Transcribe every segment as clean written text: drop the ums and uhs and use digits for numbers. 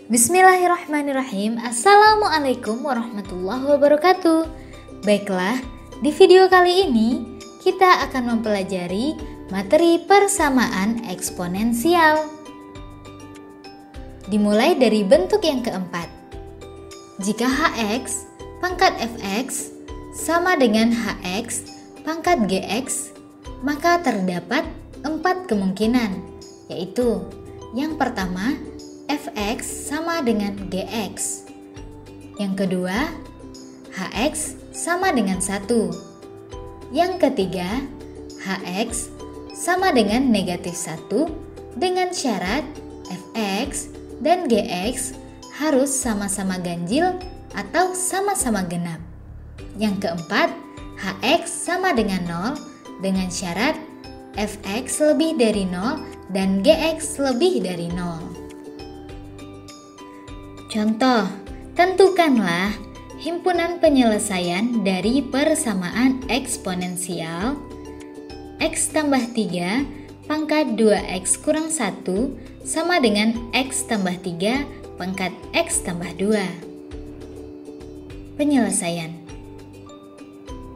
Bismillahirrahmanirrahim. Assalamualaikum warahmatullahi wabarakatuh. Baiklah, di video kali ini kita akan mempelajari materi persamaan eksponensial. Dimulai dari bentuk yang keempat. Jika hx pangkat fx sama dengan hx pangkat gx, maka terdapat 4 kemungkinan, yaitu yang pertama, fx sama dengan gx. Yang kedua, hx sama dengan 1. Yang ketiga, hx sama dengan negatif 1 dengan syarat fx dan gx harus sama-sama ganjil atau sama-sama genap. Yang keempat, hx sama dengan 0 dengan syarat fx lebih dari 0 dan gx lebih dari 0. Contoh, tentukanlah himpunan penyelesaian dari persamaan eksponensial x tambah 3 pangkat 2x kurang 1 sama dengan x tambah 3 pangkat x tambah 2. Penyelesaian.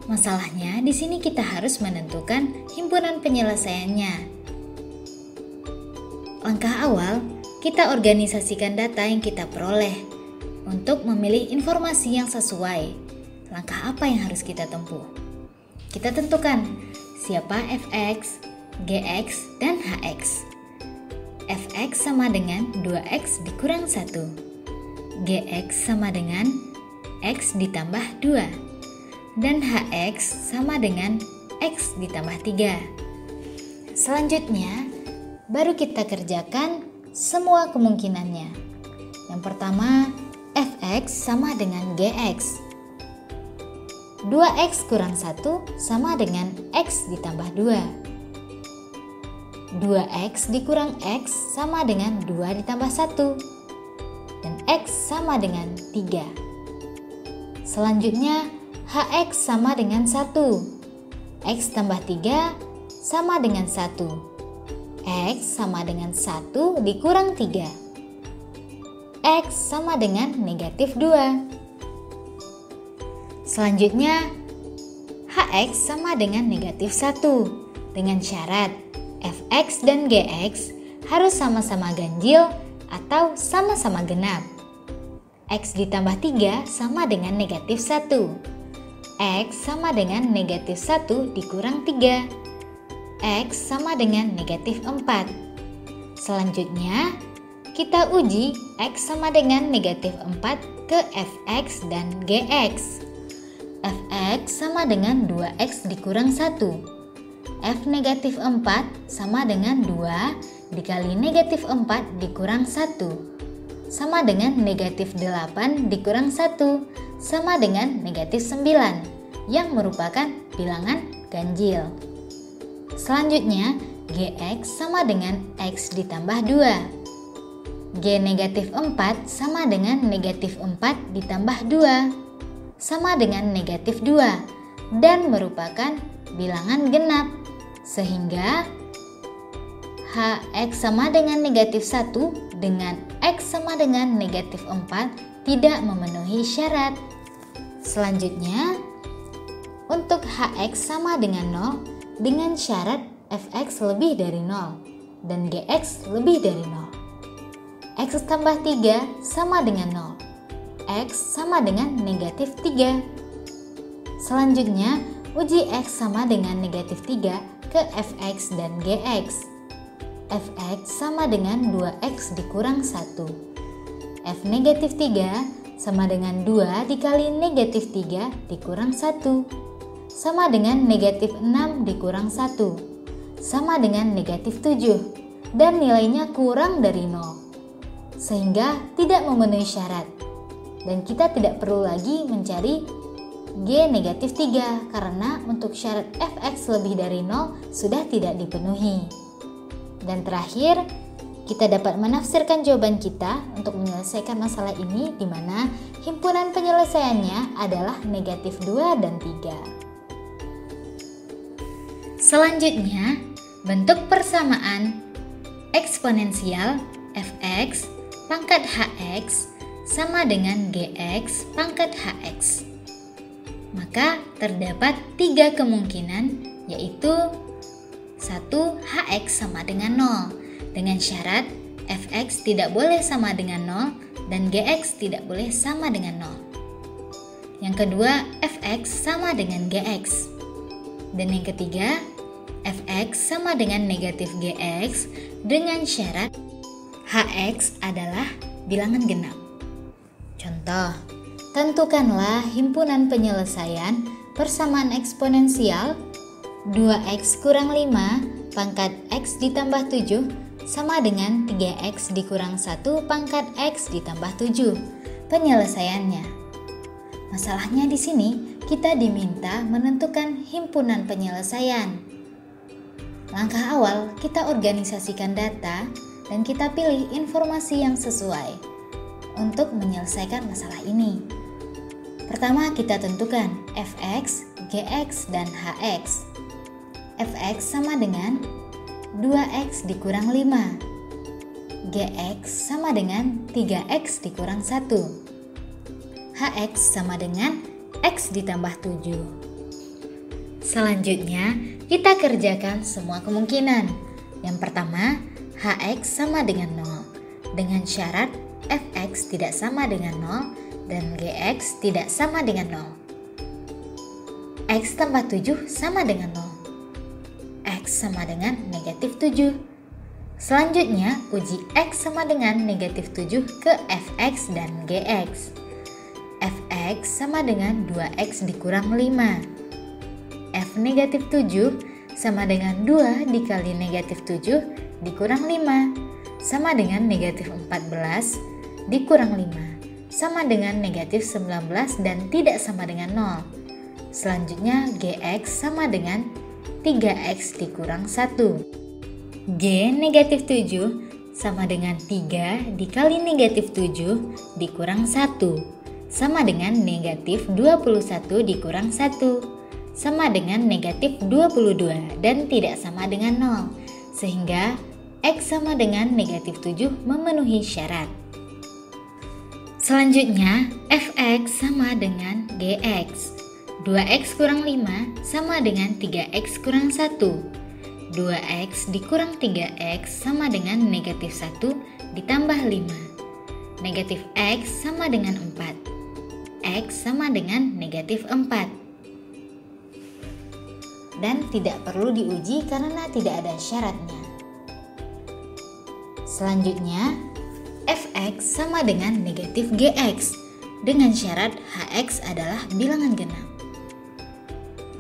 Masalahnya di sini kita harus menentukan himpunan penyelesaiannya. Langkah awal, kita organisasikan data yang kita peroleh untuk memilih informasi yang sesuai. Langkah apa yang harus kita tempuh? Kita tentukan siapa fx, gx, dan hx. Fx sama dengan 2x dikurang 1. Gx sama dengan x ditambah 2. Dan hx sama dengan x ditambah 3. Selanjutnya, baru kita kerjakan semua kemungkinannya. Yang pertama, fx sama dengan gx. 2x kurang 1 sama dengan x ditambah 2. 2x dikurang x sama dengan 2 ditambah 1. Dan x sama dengan 3. Selanjutnya, hx sama dengan 1. X tambah 3 sama dengan 1. X sama dengan 1 dikurang 3. X sama dengan negatif 2. Selanjutnya, hx sama dengan negatif 1 dengan syarat fx dan gx harus sama-sama ganjil atau sama-sama genap. X ditambah 3 sama dengan negatif 1. X sama dengan negatif 1 dikurang 3. X sama dengan negatif 4. Selanjutnya, kita uji X sama dengan negatif 4 ke fx dan gx. Fx sama dengan 2x dikurang 1. F negatif 4 sama dengan 2 dikali negatif 4 dikurang 1. Sama dengan negatif 8 dikurang 1 sama dengan negatif 9 yang merupakan bilangan ganjil. Selanjutnya, gx sama dengan x ditambah 2. G negatif 4 sama dengan negatif 4 ditambah 2 sama dengan negatif 2 dan merupakan bilangan genap. Sehingga hx sama dengan negatif 1 dengan x sama dengan negatif 4 tidak memenuhi syarat. Selanjutnya, untuk hx sama dengan 0 dengan syarat fx lebih dari 0 dan gx lebih dari 0. X tambah 3 sama dengan 0. X sama dengan negatif 3. Selanjutnya, uji x sama dengan negatif 3 ke fx dan gx. Fx sama dengan 2x dikurang 1. F negatif 3 sama dengan 2 dikali negatif 3 dikurang 1. Sama dengan negatif 6 dikurang 1 sama dengan negatif 7 dan nilainya kurang dari 0 sehingga tidak memenuhi syarat dan kita tidak perlu lagi mencari G negatif 3 karena untuk syarat fx lebih dari 0 sudah tidak dipenuhi. Dan terakhir, kita dapat menafsirkan jawaban kita untuk menyelesaikan masalah ini di mana himpunan penyelesaiannya adalah negatif 2 dan 3. Selanjutnya, bentuk persamaan eksponensial fx pangkat HX sama dengan GX pangkat HX. Maka terdapat 3 kemungkinan, yaitu 1. HX sama dengan 0 dengan syarat Fx tidak boleh sama dengan 0 dan Gx tidak boleh sama dengan 0. Yang kedua, Fx sama dengan Gx. Dan yang ketiga, Fx sama dengan negatif Gx dengan syarat Hx adalah bilangan genap. Contoh, tentukanlah himpunan penyelesaian persamaan eksponensial 2x kurang 5 pangkat x ditambah 7 sama dengan 3x dikurang 1 pangkat x ditambah 7. Penyelesaiannya. Masalahnya di sini kita diminta menentukan himpunan penyelesaian. Langkah awal, kita organisasikan data dan kita pilih informasi yang sesuai untuk menyelesaikan masalah ini. Pertama, kita tentukan Fx, Gx, dan Hx. Fx sama dengan 2x dikurang 5. Gx sama dengan 3x dikurang 1. Hx sama dengan x ditambah 7. Selanjutnya, kita kerjakan semua kemungkinan. Yang pertama, Hx sama dengan 0 dengan syarat Fx tidak sama dengan 0 dan Gx tidak sama dengan 0. X tambah 7 sama dengan 0. X sama dengan negatif 7. Selanjutnya, uji X sama dengan negatif 7 ke Fx dan Gx. Fx sama dengan 2x dikurang 5. F negatif 7 sama dengan 2 dikali negatif 7 dikurang 5 sama dengan negatif 14 dikurang 5 sama dengan negatif 19 dan tidak sama dengan 0. Selanjutnya, Gx sama dengan 3x dikurang 1. G negatif 7 sama dengan 3 dikali negatif 7 dikurang 1 sama dengan negatif 21 dikurang 1 sama dengan negatif 22 dan tidak sama dengan 0. Sehingga X sama dengan negatif 7 memenuhi syarat. Selanjutnya, Fx sama dengan Gx. 2x kurang 5 sama dengan 3x kurang 1. 2x dikurang 3x sama dengan negatif 1 ditambah 5. Negatif x sama dengan 4. X sama dengan negatif 4. Dan tidak perlu diuji karena tidak ada syaratnya. Selanjutnya, Fx sama dengan negatif Gx dengan syarat Hx adalah bilangan genap.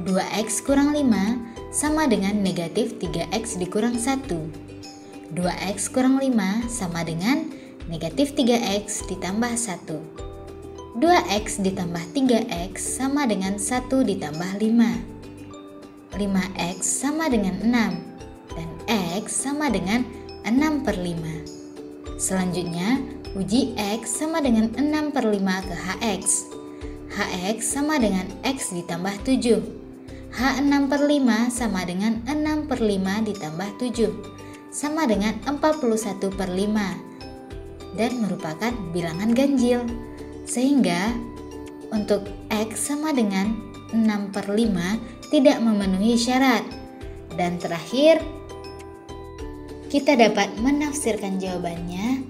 2x kurang 5 sama dengan negatif 3x dikurang 1. 2x kurang 5 sama dengan negatif 3x ditambah 1. 2x ditambah 3x sama dengan 1 ditambah 5. 5x sama dengan 6 dan x sama dengan 6/5. Selanjutnya, uji x sama dengan 6/5 ke Hx. Hx sama dengan x ditambah 7. H6/5 sama dengan 6/5 ditambah 7 sama dengan 41/5 dan merupakan bilangan ganjil. Sehingga untuk X sama dengan 6/5 tidak memenuhi syarat. Dan terakhir, kita dapat menafsirkan jawabannya,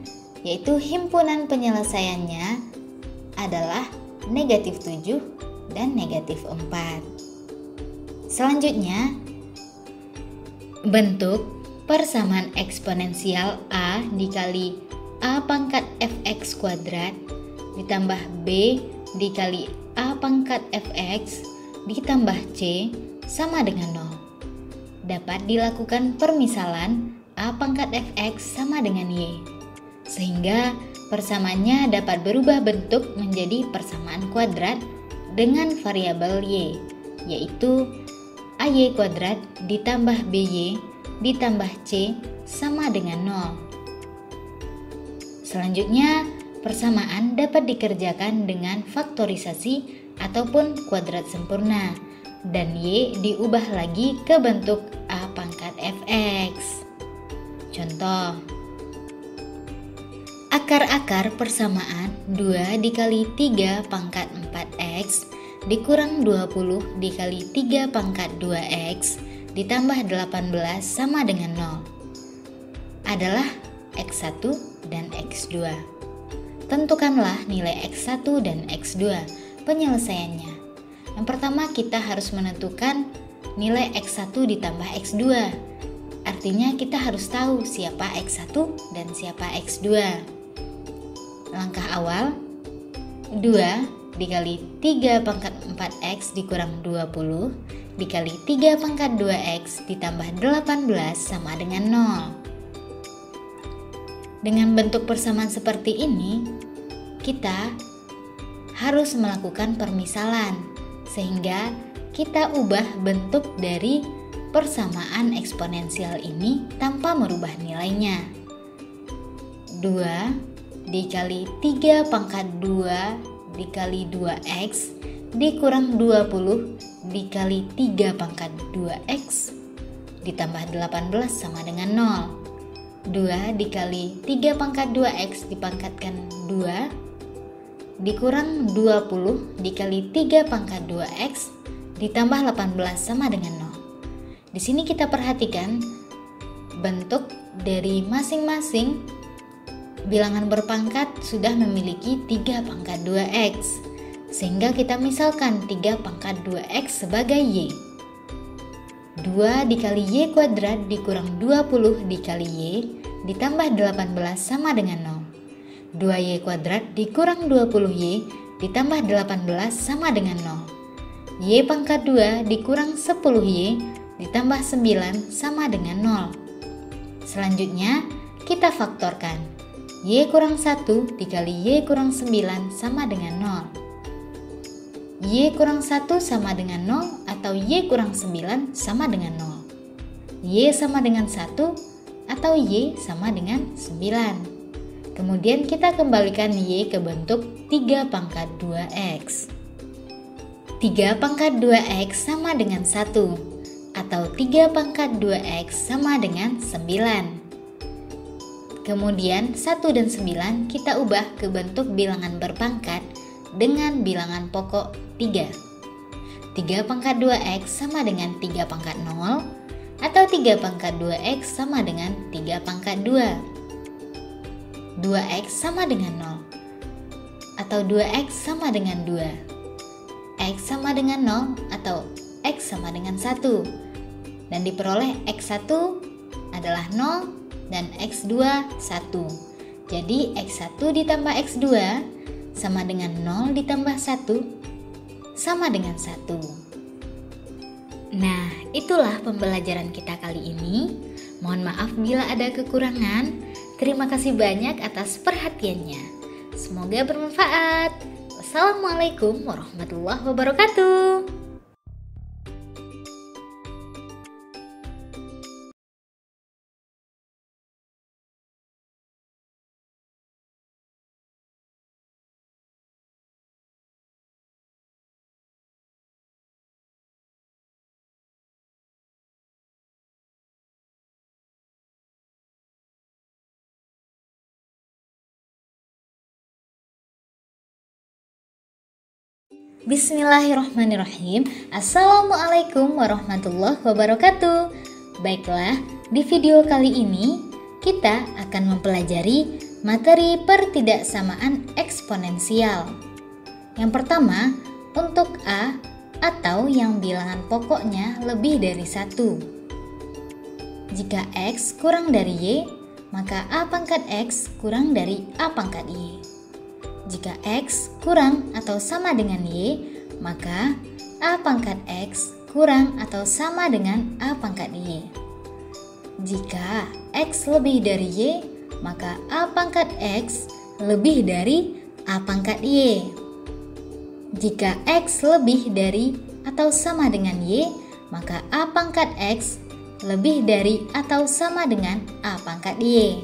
yaitu himpunan penyelesaiannya adalah negatif 7 dan negatif 4. Selanjutnya, bentuk persamaan eksponensial A dikali A pangkat Fx kuadrat ditambah B dikali A pangkat Fx ditambah C sama dengan 0. Dapat dilakukan permisalan A pangkat Fx sama dengan Y, sehingga persamaannya dapat berubah bentuk menjadi persamaan kuadrat dengan variabel Y, yaitu AY kuadrat ditambah BY ditambah C sama dengan 0. Selanjutnya, persamaan dapat dikerjakan dengan faktorisasi ataupun kuadrat sempurna, dan Y diubah lagi ke bentuk A pangkat Fx. Contoh, A Akar-akar persamaan 2 dikali 3 pangkat 4x dikurang 20 dikali 3 pangkat 2x ditambah 18 sama dengan 0 adalah x1 dan x2. Tentukanlah nilai x1 dan x2. Penyelesaiannya. Yang pertama kita harus menentukan nilai x1 ditambah x2. Artinya kita harus tahu siapa x1 dan siapa x2. Langkah awal 2 dikali 3 pangkat 4x dikurang 20 dikali 3 pangkat 2x ditambah 18 sama dengan 0. Dengan bentuk persamaan seperti ini, kita harus melakukan permisalan sehingga kita ubah bentuk dari persamaan eksponensial ini tanpa merubah nilainya. 2 dikali 3 pangkat 2 dikali 2x dikurang 20 dikali 3 pangkat 2x ditambah 18 sama dengan 0. 2 dikali 3 pangkat 2x dipangkatkan 2 dikurang 20 dikali 3 pangkat 2x ditambah 18 sama dengan 0. Di sini kita perhatikan bentuk dari masing-masing bilangan berpangkat sudah memiliki 3 pangkat 2x, sehingga kita misalkan 3 pangkat 2x sebagai y. 2 dikali y kuadrat dikurang 20 dikali y ditambah 18 sama dengan 0. 2y kuadrat dikurang 20y ditambah 18 sama dengan 0. Y pangkat 2 dikurang 10y ditambah 9 sama dengan 0. Selanjutnya kita faktorkan. Y kurang 1 dikali Y kurang 9 sama dengan 0. Y kurang 1 sama dengan 0 atau Y kurang 9 sama dengan 0. Y sama dengan 1 atau Y sama dengan 9. Kemudian kita kembalikan Y ke bentuk 3 pangkat 2x. 3 pangkat 2x sama dengan 1 atau 3 pangkat 2x sama dengan 9. Kemudian 1 dan 9 kita ubah ke bentuk bilangan berpangkat dengan bilangan pokok 3. 3 pangkat 2x sama dengan 3 pangkat 0 atau 3 pangkat 2x sama dengan 3 pangkat 2. 2x sama dengan 0 atau 2x sama dengan 2. X sama dengan 0 atau X sama dengan 1. Dan diperoleh X1 adalah 0 dan X2 1. Jadi X1 ditambah X2 sama dengan 0 ditambah 1 sama dengan 1. Nah, itulah pembelajaran kita kali ini. Mohon maaf bila ada kekurangan. Terima kasih banyak atas perhatiannya. Semoga bermanfaat. Wassalamualaikum warahmatullahi wabarakatuh. Bismillahirrahmanirrahim. Assalamualaikum warahmatullahi wabarakatuh. Baiklah, di video kali ini kita akan mempelajari materi pertidaksamaan eksponensial. Yang pertama, untuk A atau yang bilangan pokoknya lebih dari 1. Jika X kurang dari Y, maka A pangkat X kurang dari A pangkat Y. Jika X kurang atau sama dengan Y, maka A pangkat X kurang atau sama dengan A pangkat Y. Jika X lebih dari Y, maka A pangkat X lebih dari A pangkat Y. Jika X lebih dari atau sama dengan Y, maka A pangkat X lebih dari atau sama dengan A pangkat Y.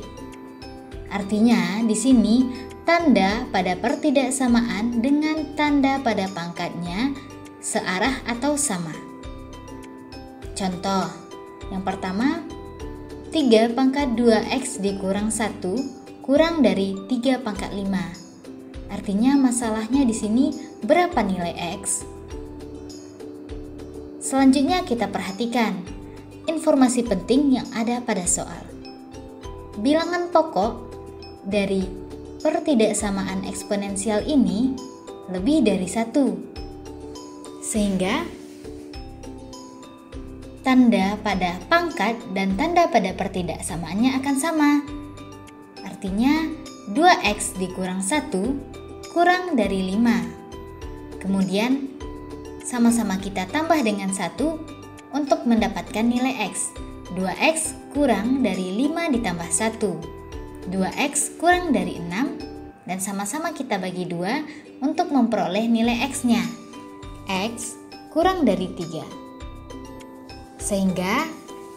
Artinya di sini tanda pada pertidaksamaan dengan tanda pada pangkatnya searah atau sama. Contoh, yang pertama, 3 pangkat 2x dikurang 1 kurang dari 3 pangkat 5. Artinya masalahnya di sini berapa nilai X? Selanjutnya kita perhatikan informasi penting yang ada pada soal. Bilangan pokok dari pertidaksamaan eksponensial ini lebih dari 1. Sehingga tanda pada pangkat dan tanda pada pertidaksamaannya akan sama. Artinya 2X dikurang 1 kurang dari 5. Kemudian sama-sama kita tambah dengan 1 untuk mendapatkan nilai X. 2X kurang dari 5 ditambah 1. 2X kurang dari 6 dan sama-sama kita bagi 2 untuk memperoleh nilai X-nya. X kurang dari 3. Sehingga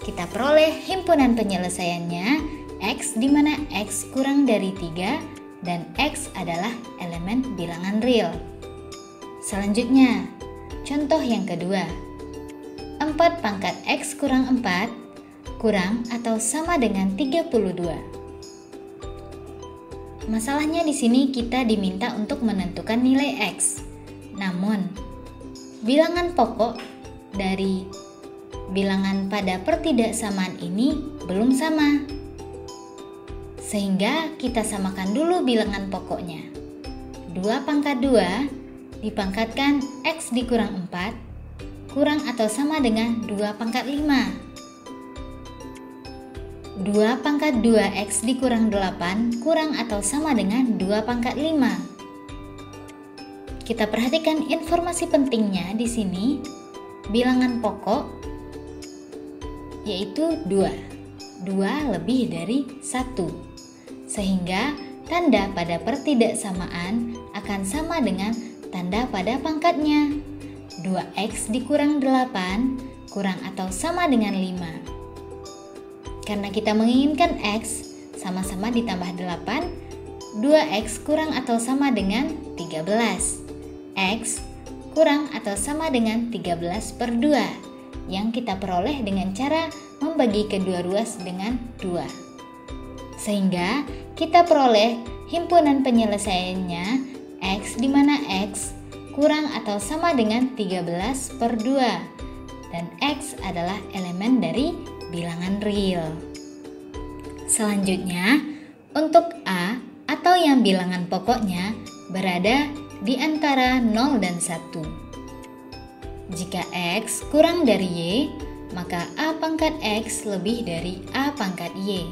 kita peroleh himpunan penyelesaiannya X di mana X kurang dari 3 dan X adalah elemen bilangan real. Selanjutnya, contoh yang kedua. 4 pangkat X kurang 4 kurang atau sama dengan 32. Masalahnya di sini kita diminta untuk menentukan nilai X. Namun, bilangan pokok dari bilangan pada pertidaksamaan ini belum sama. Sehingga kita samakan dulu bilangan pokoknya. 2 pangkat 2 dipangkatkan X dikurang 4 kurang atau sama dengan 2 pangkat 5. 2 pangkat 2X dikurang 8 kurang atau sama dengan 2 pangkat 5. Kita perhatikan informasi pentingnya di sini. Bilangan pokok yaitu 2. 2 lebih dari 1. Sehingga tanda pada pertidaksamaan akan sama dengan tanda pada pangkatnya. 2X dikurang 8 kurang atau sama dengan 5. Karena kita menginginkan X sama-sama ditambah 8, 2X kurang atau sama dengan 13. X kurang atau sama dengan 13 per 2 yang kita peroleh dengan cara membagi kedua ruas dengan 2. Sehingga kita peroleh himpunan penyelesaiannya X di mana X kurang atau sama dengan 13 per 2 dan X adalah elemen dari bilangan real. Selanjutnya, untuk A atau yang bilangan pokoknya berada di antara 0 dan 1. Jika X kurang dari Y, maka A pangkat X lebih dari A pangkat Y.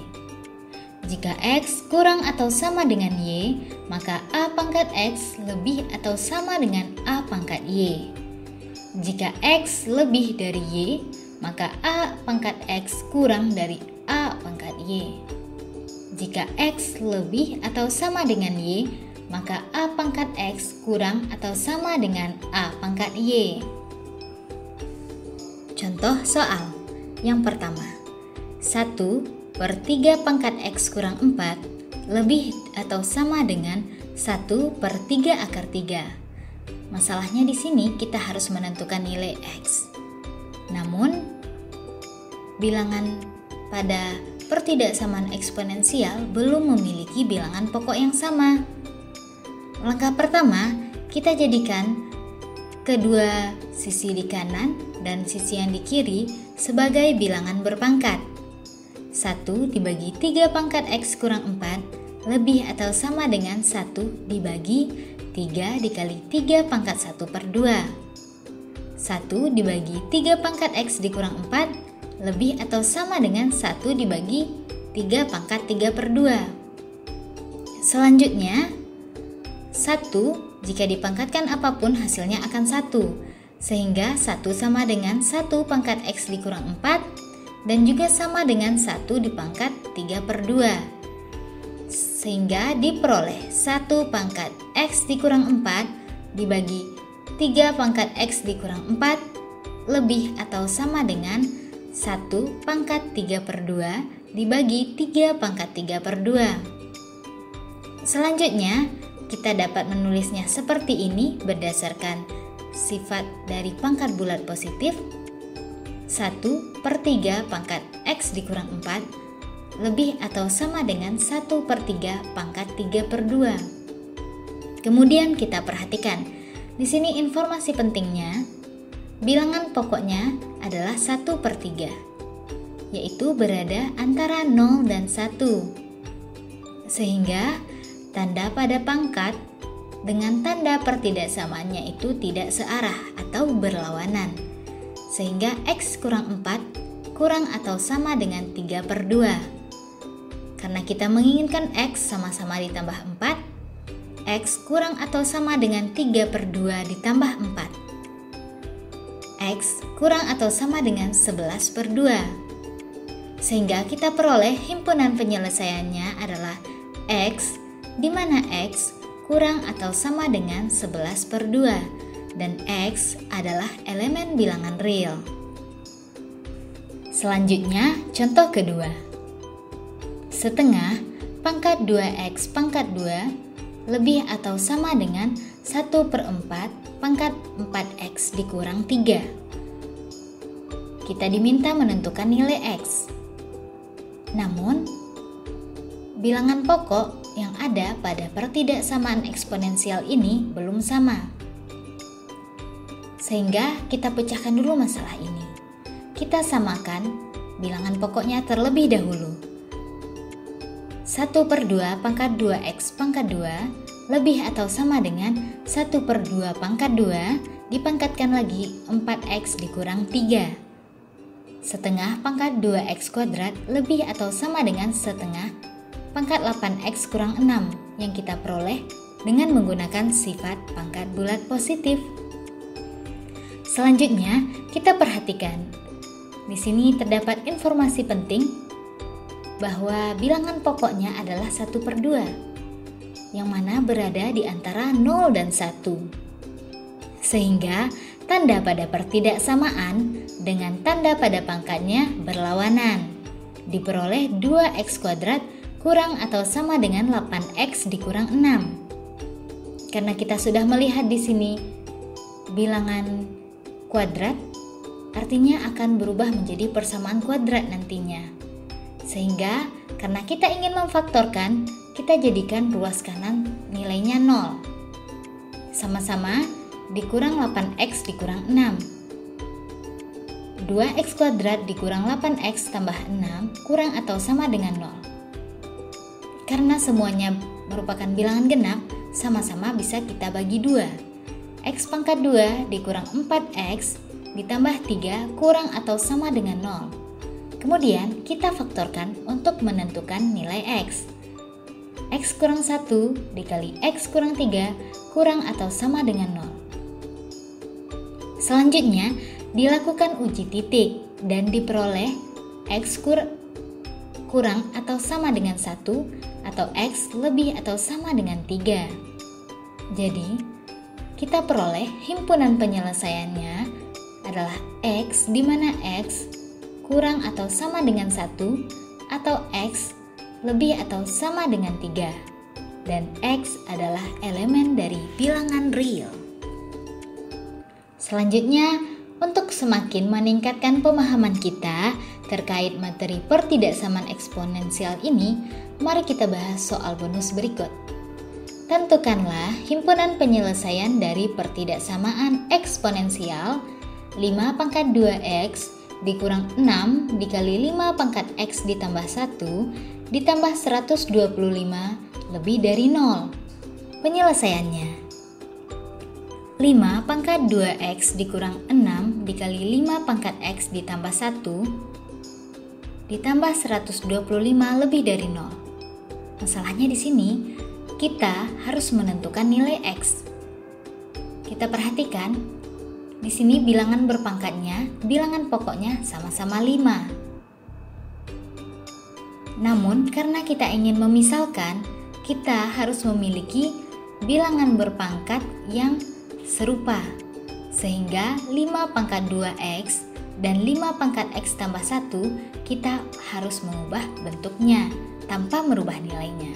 Jika X kurang atau sama dengan Y, maka A pangkat X lebih atau sama dengan A pangkat Y. Jika X lebih dari Y, maka A pangkat X kurang dari A pangkat Y. Jika X lebih atau sama dengan Y, maka A pangkat X kurang atau sama dengan A pangkat Y. Contoh soal yang pertama. 1/3 pangkat X kurang 4 lebih atau sama dengan 1/3 akar 3. Masalahnya di sini kita harus menentukan nilai X. Namun, bilangan pada pertidaksamaan eksponensial belum memiliki bilangan pokok yang sama. Langkah pertama, kita jadikan kedua sisi di kanan dan sisi yang di kiri sebagai bilangan berpangkat. 1 dibagi 3 pangkat X kurang 4 lebih atau sama dengan 1 dibagi 3 dikali 3 pangkat 1 per 2. 1 dibagi 3 pangkat X dikurang 4 lebih atau sama dengan 1 dibagi 3 pangkat 3 per 2. Selanjutnya, 1 jika dipangkatkan apapun hasilnya akan 1. Sehingga 1 sama dengan 1 pangkat X dikurang 4 dan juga sama dengan 1 dipangkat 3 per 2. Sehingga diperoleh 1 pangkat X dikurang 4 dibagi 3 pangkat X dikurang 4 lebih atau sama dengan 1 pangkat 3 per 2 dibagi 3 pangkat 3 per 2. Selanjutnya, kita dapat menulisnya seperti ini berdasarkan sifat dari pangkat bulat positif. 1/3 pangkat X dikurang 4 lebih atau sama dengan 1/3 pangkat 3/2. Kemudian kita perhatikan, di sini informasi pentingnya, bilangan pokoknya adalah 1/3, yaitu berada antara 0 dan 1. Sehingga tanda pada pangkat dengan tanda pertidaksamaannya itu tidak searah atau berlawanan. Sehingga X kurang 4 kurang atau sama dengan 3/2. Karena kita menginginkan X sama-sama ditambah 4, X kurang atau sama dengan 3/2 ditambah 4. X kurang atau sama dengan 11/2. Sehingga kita peroleh himpunan penyelesaiannya adalah X, di mana X kurang atau sama dengan 11/2 dan X adalah elemen bilangan real. Selanjutnya, contoh kedua. Setengah pangkat 2X pangkat 2 lebih atau sama dengan 1/4 pangkat 4X dikurang 3. Kita diminta menentukan nilai X. Namun, bilangan pokok yang ada pada pertidaksamaan eksponensial ini belum sama. Sehingga kita pecahkan dulu masalah ini. Kita samakan bilangan pokoknya terlebih dahulu. 1/2 pangkat 2X pangkat 2 lebih atau sama dengan 1/2 pangkat 2 dipangkatkan lagi 4X dikurang 3. Setengah pangkat 2X kuadrat lebih atau sama dengan setengah pangkat 8X kurang 6 yang kita peroleh dengan menggunakan sifat pangkat bulat positif. Selanjutnya, kita perhatikan. Di sini terdapat informasi penting bahwa bilangan pokoknya adalah 1/2, yang mana berada di antara 0 dan 1. Sehingga tanda pada pertidaksamaan dengan tanda pada pangkatnya berlawanan. Diperoleh 2X kuadrat kurang atau sama dengan 8X dikurang 6. Karena kita sudah melihat di sini bilangan kuadrat, artinya akan berubah menjadi persamaan kuadrat nantinya. Sehingga karena kita ingin memfaktorkan, kita jadikan ruas kanan nilainya 0. Sama-sama dikurang 8X dikurang 6. 2X kuadrat dikurang 8X tambah 6 kurang atau sama dengan 0. Karena semuanya merupakan bilangan genap, sama-sama bisa kita bagi 2. X pangkat 2 dikurang 4X ditambah 3 kurang atau sama dengan 0. Kemudian kita faktorkan untuk menentukan nilai X. X kurang 1 dikali X kurang 3 kurang atau sama dengan 0. Selanjutnya dilakukan uji titik dan diperoleh X kurang atau sama dengan 1 atau X lebih atau sama dengan 3. Jadi kita peroleh himpunan penyelesaiannya adalah X, di mana X kurang atau sama dengan 1 atau X lebih atau sama dengan 3, dan X adalah elemen dari bilangan real. Selanjutnya, untuk semakin meningkatkan pemahaman kita terkait materi pertidaksamaan eksponensial ini, mari kita bahas soal bonus berikut. Tentukanlah himpunan penyelesaian dari pertidaksamaan eksponensial 5 pangkat 2X dikurang 6 dikali 5 pangkat X ditambah 1 ditambah 125 lebih dari 0. Penyelesaiannya 5 pangkat 2X dikurang 6 dikali 5 pangkat X ditambah 1 ditambah 125 lebih dari 0. Masalahnya di sini kita harus menentukan nilai X. Kita perhatikan di sini bilangan berpangkatnya, bilangan pokoknya sama-sama 5. Namun karena kita ingin memisalkan, kita harus memiliki bilangan berpangkat yang serupa. Sehingga 5 pangkat 2X dan 5 pangkat X tambah 1 kita harus mengubah bentuknya tanpa merubah nilainya.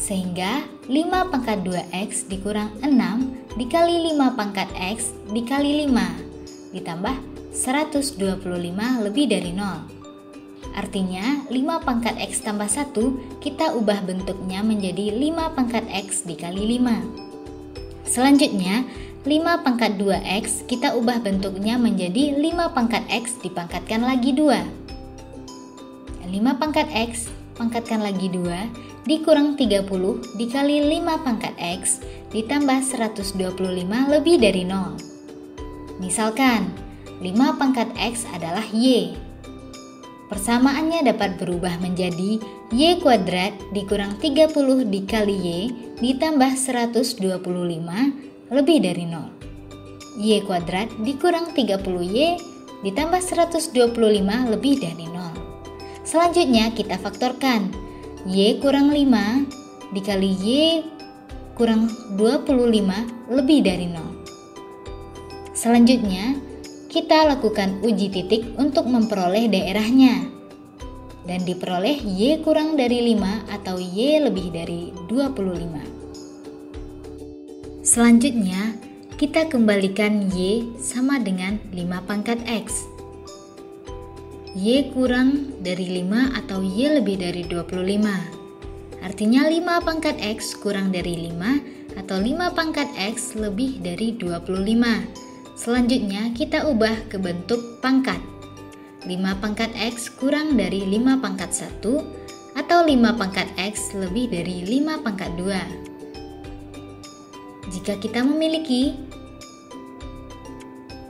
Sehingga 5 pangkat 2X dikurang 6 dikali 5 pangkat X dikali 5 ditambah 125 lebih dari 0. Artinya 5 pangkat X tambah 1 kita ubah bentuknya menjadi 5 pangkat X dikali 5. Selanjutnya 5 pangkat 2X kita ubah bentuknya menjadi 5 pangkat X dipangkatkan lagi 2. 5 pangkat X pangkatkan lagi 2 dikurang 30 dikali 5 pangkat X ditambah 125 lebih dari 0. Misalkan 5 pangkat X adalah Y. Persamaannya dapat berubah menjadi Y kuadrat dikurang 30 dikali Y ditambah 125 lebih dari 0. Y kuadrat dikurang 30Y ditambah 125 lebih dari 0. Selanjutnya kita faktorkan. Y kurang 5 dikali Y kurang 25 lebih dari 0. Selanjutnya kita lakukan uji titik untuk memperoleh daerahnya. Dan diperoleh Y kurang dari 5 atau Y lebih dari 25. Selanjutnya kita kembalikan Y sama dengan 5 pangkat X. Y kurang dari 5 atau Y lebih dari 25. Artinya 5 pangkat X kurang dari 5 atau 5 pangkat X lebih dari 25. Selanjutnya kita ubah ke bentuk pangkat. 5 pangkat X kurang dari 5 pangkat 1 atau 5 pangkat X lebih dari 5 pangkat 2. Jika kita memiliki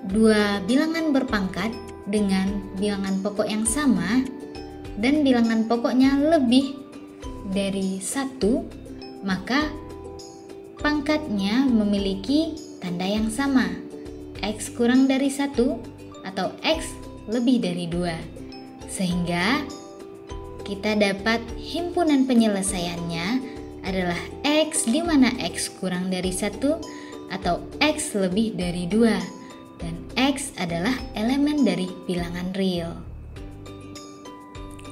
dua bilangan berpangkat dengan bilangan pokok yang sama dan bilangan pokoknya lebih dari 1, maka pangkatnya memiliki tanda yang sama, X kurang dari 1 atau X lebih dari 2. Sehingga kita dapat himpunan penyelesaiannya adalah X di mana X kurang dari 1 atau X lebih dari 2. Dan X adalah elemen dari bilangan real.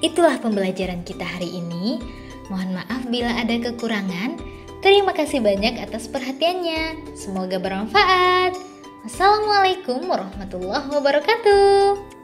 Itulah pembelajaran kita hari ini. Mohon maaf bila ada kekurangan. Terima kasih banyak atas perhatiannya. Semoga bermanfaat. Wassalamualaikum warahmatullahi wabarakatuh.